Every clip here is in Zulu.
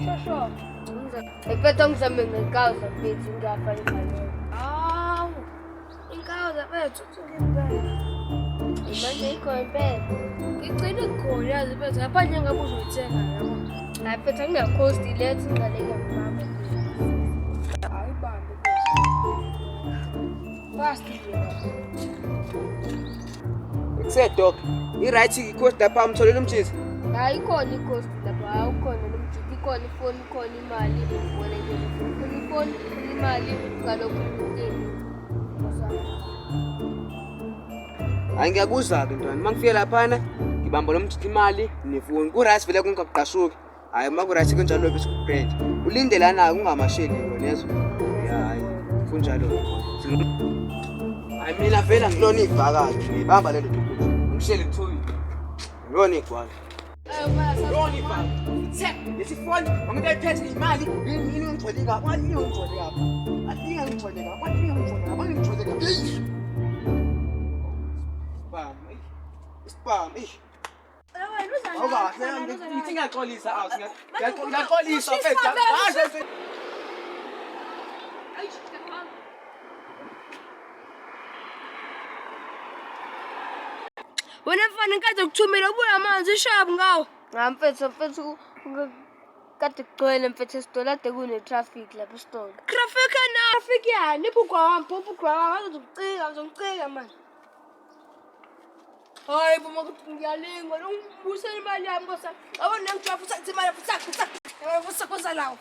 Shosho. Ipethe ngizame ngekauza mfethu ngiyafana imali. Hawu. Inkauza mfethu impela. Manje ikhona impela. Ngigcine khona yazi mfethu ngaphandle ngabe uzoyithenga yabo. Hayi mfethu angina-cost lethu ngaleka ngibamba. Hayi bambe mfethu. Fast nje. Kusedog, i-right i-coast lapha umtholele umthize. Hayi ikhona i-cost lapha, hayi ukhona nomjidi, ikhona ifoni, ikhona imali, wena nje ufuna ifoni, ufuna imali, ngalokho umnteni. Hayi ngiyakuza-ke ntwana, uma ngifike laphana ngibamba lo mthithi imali nefoni. Ku-right vele kungakuqashuki. Hhayi uma ku-right kunjalo bese kubrand. Ulinde lana-ke ungamasheli wena yezwa. Hayi kunjalo. Hayi mina vele angilona ivakayo, ngiyibamba lelo duku. Ngishele kuthiwe ngilona igwala. Lona ivaka. Lesifoni umuntu ayiphethe imali yini ungigcwele kabi, yini ungigcwele kabi. Yini ungigcwele kabi, yini ungigcwele kabi, yini ungigcwele kabi. Spam, spam, awukahle ngithi ngiyaxolisa awuthi ngiyaxolisa mfethu. Wena mfana nkaze kuthumela ubuya amanzi ishabu ngawo. Mfethu kade kugcwele mfethu esitolo ade kune-traffic lapha esitolo. Traffic yani ubugwampa azongicika manje. Hayi boma ukuthi ngiyalingwa ungibusela imali yami nkosi. Awona ngijwafa usathi imali futhi kosa lawo.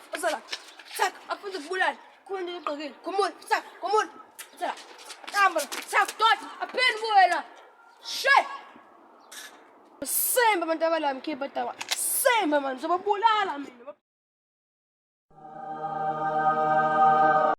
Sak afuze kubulala. Khona ngigqokile. Khumula sak khumula. Sala. Hamba sak dot apheni buwela. Shit. Semba abantu abalami khipha tawa. Semba manje zobabulala mina.